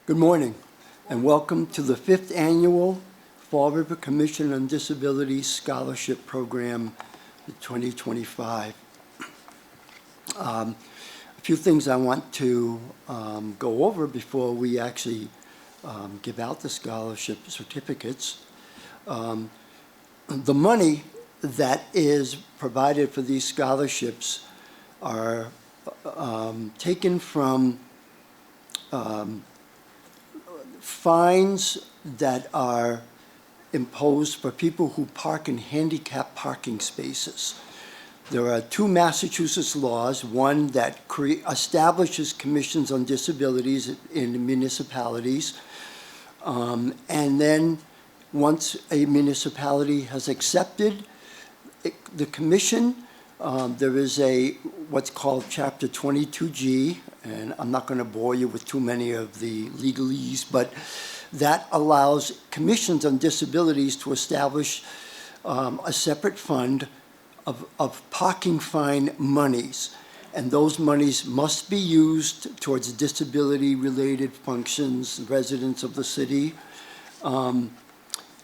Good morning, and welcome to the 5th Annual Fall River Commission on Disability Scholarship Program 2025. A few things I want to go over before we actually give out the scholarship certificates. The money that is provided for these scholarships are taken from fines that are imposed for people who park in handicapped parking spaces. There are two Massachusetts laws, one that establishes commissions on disabilities in municipalities, and then once a municipality has accepted the commission, there is what's called Chapter 22G, and I'm not going to bore you with too many of the legalese, but that allows commissions on disabilities to establish a separate fund of parking fine monies. And those monies must be used towards disability-related functions, residents of the city, and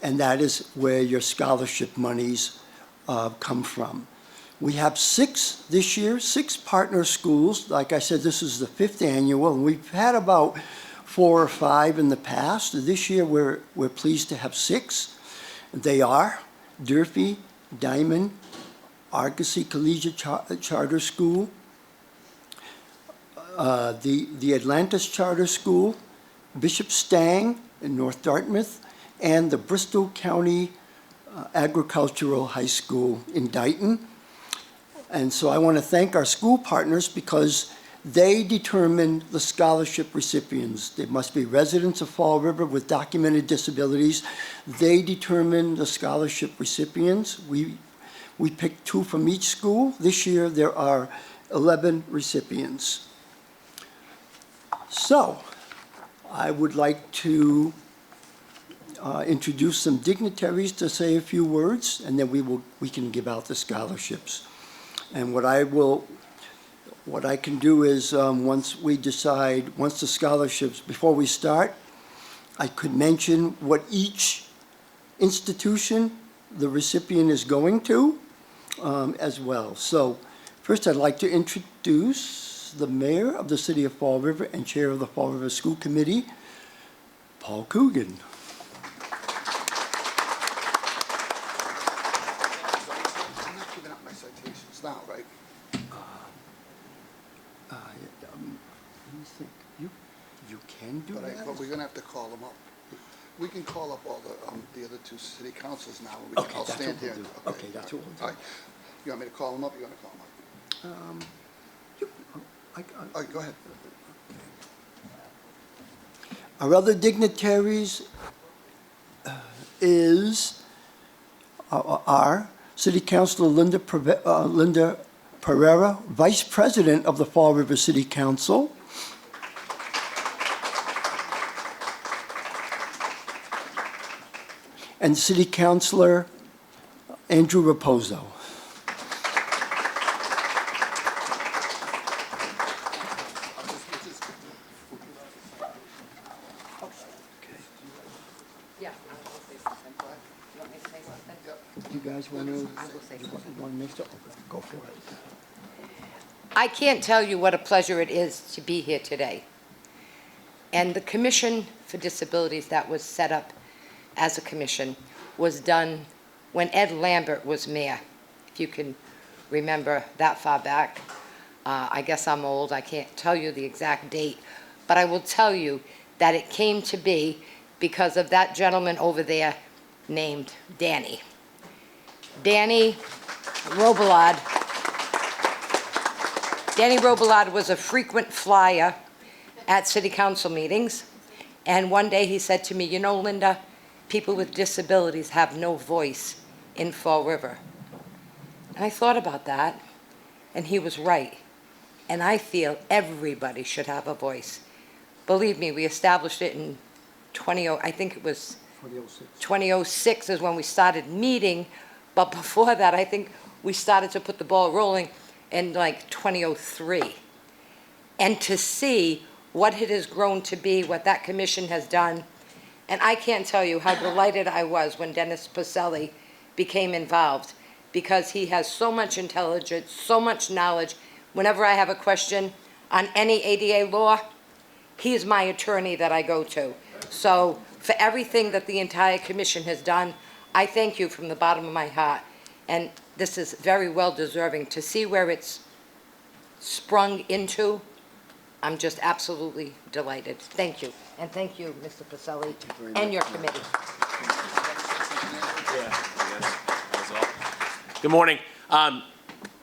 that is where your scholarship monies come from. We have this year, six partner schools. Like I said, this is the 5th annual, and we've had about 4 or 5 in the past. This year, we're pleased to have 6. They are Durfee, Diamond, Argosy Collegiate Charter School, the Atlantis Charter School, Bishop Stang in North Dartmouth, and the Bristol County Agricultural High School in Dighton. And so I want to thank our school partners because they determine the scholarship recipients. They must be residents of Fall River with documented disabilities. They determine the scholarship recipients. We picked 2 from each school. This year there are 11 recipients. So I would like to introduce some dignitaries to say a few words, and then we can give out the scholarships. And what I can do is once the scholarships, before we start, I could mention what each institution the recipient is going to as well. So first I'd like to introduce the mayor of the city of Fall River and chair of the Fall River School Committee, Paul Coogan. Now, right? Let me think. You can do that? But we're going to have to call them up. We can call up all the other 2 city councils now. And Okay, I'll that's stand what we'll here. do. Okay, that's what we'll do. All right. You want me to call them up? You want to call them up? All right, go ahead. Our other dignitaries is our City Councilor Linda Pereira, Vice President of the Fall River City Council. And City Councilor Andrew Raposo. You guys want to make sure? Go for it. I can't tell you what a pleasure it is to be here today. And the Commission for Disabilities that was set up as a commission was done when Ed Lambert was mayor, if you can remember that far back. I guess I'm old, I can't tell you the exact date, but I will tell you that it came to be because of that gentleman over there named Danny. Danny Robillard was a frequent flyer at city council meetings, and one day he said to me, you know, Linda, people with disabilities have no voice in Fall River. And I thought about that, and he was right. And I feel everybody should have a voice. Believe me, we established it in 2006 is when we started meeting, but before that, I think we started to put the ball rolling in like 2003. And to see what it has grown to be, what that commission has done. And I can't tell you how delighted I was when Dennis Pacelli became involved, because he has so much intelligence, so much knowledge. Whenever I have a question on any ADA law, he's my attorney that I go to. So for everything that the entire commission has done, I thank you from the bottom of my heart. And this is very well deserving. To see where it's sprung into, I'm just absolutely delighted. Thank you. And thank you, Mr. Pacelli, and your committee. Good morning.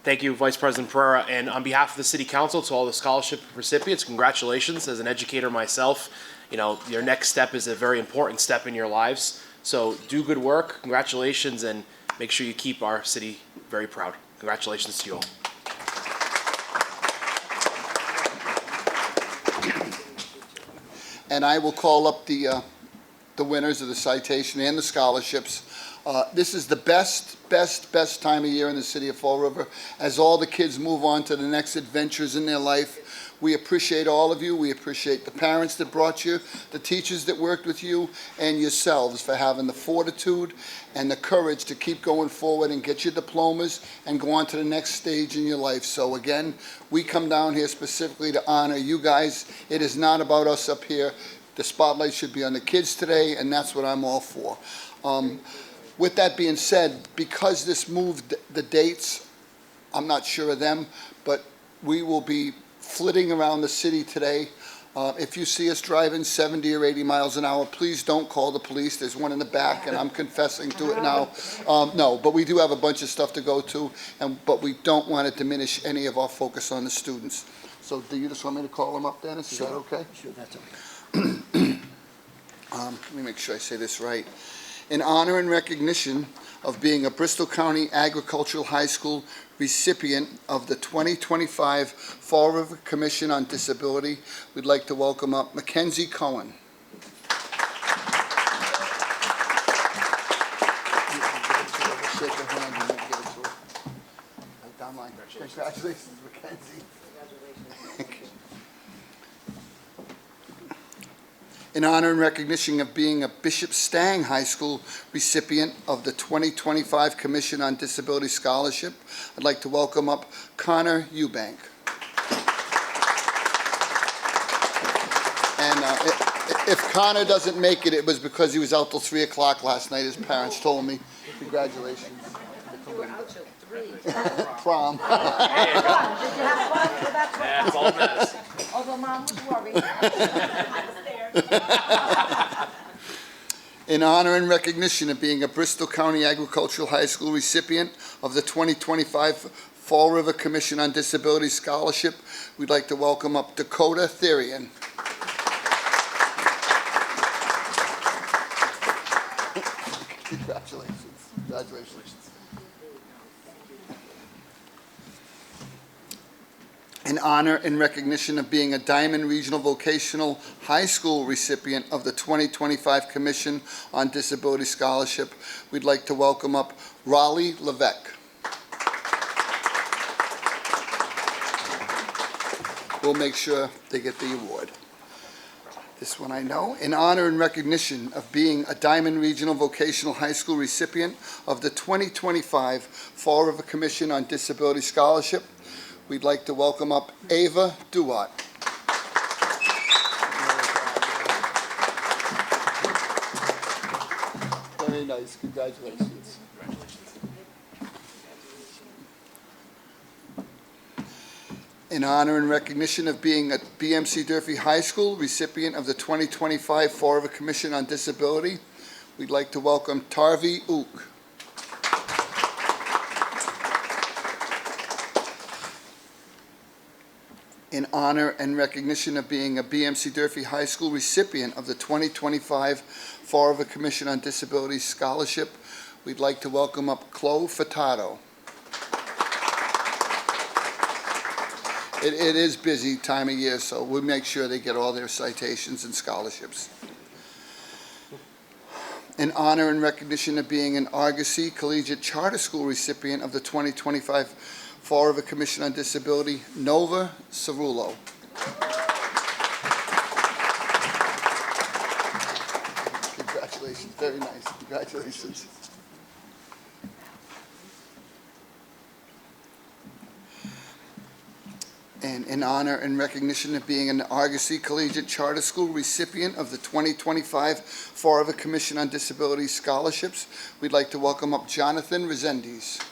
Thank you, Vice President Pereira. And on behalf of the City Council, to all the scholarship recipients, congratulations. As an educator myself, you know, your next step is a very important step in your lives. So do good work, congratulations, and make sure you keep our city very proud. Congratulations to you all. And I will call up the winners of the citation and the scholarships. This is the best time of year in the city of Fall River, as all the kids move on to the next adventures in their life. We appreciate all of you. We appreciate the parents that brought you, the teachers that worked with you, and yourselves for having the fortitude and the courage to keep going forward and get your diplomas and go on to the next stage in your life. So again, we come down here specifically to honor you guys. It is not about us up here. The spotlight should be on the kids today, and that's what I'm all for. With that being said, because this moved the dates, I'm not sure of them, but we will be flitting around the city today. If you see us driving 70 or 80 miles an hour, please don't call the police. There's one in the back, and I'm confessing to it now. No, but we do have a bunch of stuff to go to, but we don't want to diminish any of our focus on the students. So do you just want me to call them up, Dennis? Is that okay? Sure, that's okay. Let me make sure I say this right. In honor and recognition of being a Bristol County Agricultural High School recipient of the 2025 Fall River Commission on Disability, we'd like to welcome up Mackenzie Cohen. Shake her hand and give it to her. Down line. Congratulations, Mackenzie. In honor and recognition of being a Bishop Stang High School recipient of the 2025 Commission on Disability Scholarship, I'd like to welcome up Connor Eubank. And if Connor doesn't make it, it was because he was out till 3 o'clock last night, his parents told me. Congratulations. You were out till 3. Prom. Did you have fun? That's all that matters. Although Mom was worried. In honor and recognition of being a Bristol County Agricultural High School recipient of the 2025 Fall River Commission on Disability Scholarship, we'd like to welcome up Dakota Therian. Congratulations. Congratulations. In honor and recognition of being a Diamond Regional Vocational High School recipient of the 2025 Commission on Disability Scholarship, we'd like to welcome up Raleigh Levesque. We'll make sure they get the award. This one I know. In honor and recognition of being a Diamond Regional Vocational High School recipient of the 2025 Fall River Commission on Disability Scholarship, we'd like to welcome up Ava Duat. Very nice. Congratulations. In honor and recognition of being a BMC Durfee High School recipient of the 2025 Fall River Commission on Disability, we'd like to welcome Tarvi Ook. In honor and recognition of being a BMC Durfee High School recipient of the 2025 Fall River Commission on Disability Scholarship, we'd like to welcome up Chloe Furtado. It is busy time of year, so we'll make sure they get all their citations and scholarships. In honor and recognition of being an Argosy Collegiate Charter School recipient of the 2025 Fall River Commission on Disability, Nova Cerullo. Congratulations, very nice, congratulations. And in honor and recognition of being an Argosy Collegiate Charter School recipient of the 2025 Fall River Commission on Disability Scholarships, we'd like to welcome up Jonathan Resendiz.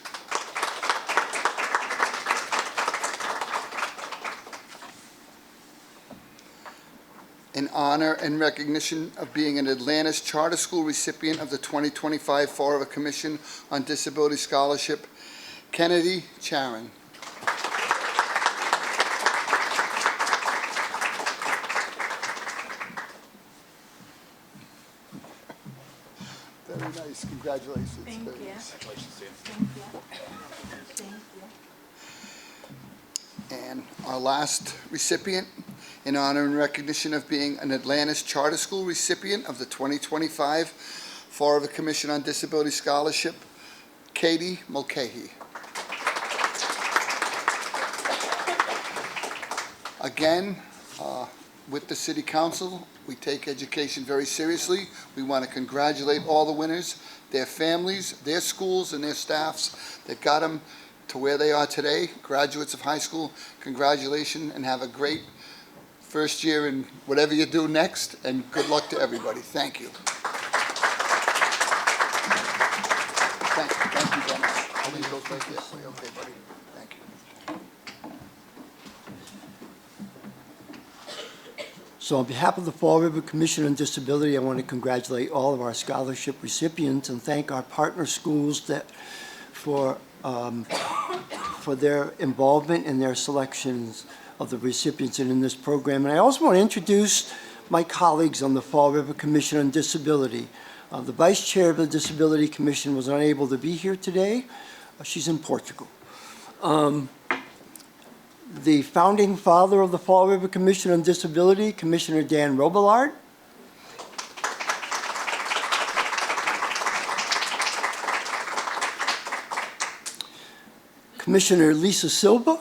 In honor and recognition of being an Atlantis Charter School recipient of the 2025 Fall River Commission on Disability Scholarship, Kennedy Charon. Very nice, congratulations. Thank Very you. nice. Thank you. Thank you. And our last recipient, in honor and recognition of being an Atlantis Charter School recipient of the 2025 Fall River Commission on Disability Scholarship, Katie Mulcahy. Again, with the City Council, we take education very seriously. We want to congratulate all the winners, their families, their schools, and their staffs that got them to where they are today. Graduates of high school, congratulations, and have a great first year in whatever you do next, and good luck to everybody. Thank you. Thank you, Dennis. I'll leave those right there. Okay, buddy. Thank you. So on behalf of the Fall River Commission on Disability, I want to congratulate all of our scholarship recipients and thank our partner schools for their involvement in their selections of the recipients in this program. And I also want to introduce my colleagues on the Fall River Commission on Disability. The Vice Chair of the Disability Commission was unable to be here today. She's in Portugal. The founding father of the Fall River Commission on Disability, Commissioner Dan Robillard. Commissioner Lisa Silva.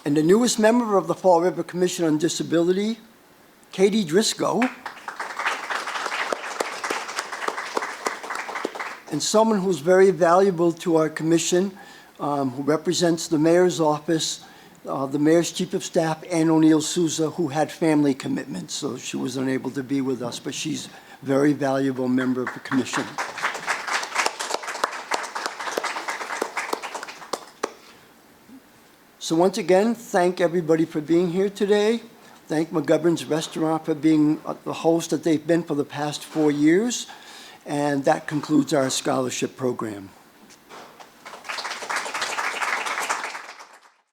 And the newest member of the Fall River Commission on Disability, Katie Driscoll. And someone who's very valuable to our commission, who represents the mayor's office, the mayor's chief of staff, Ann O'Neill Souza, who had family commitments, so she was unable to be with us, but she's a very valuable member of the commission. So once again, thank everybody for being here today. Thank McGovern's Restaurant for being the host that they've been for the past 4 years. And that concludes our scholarship program.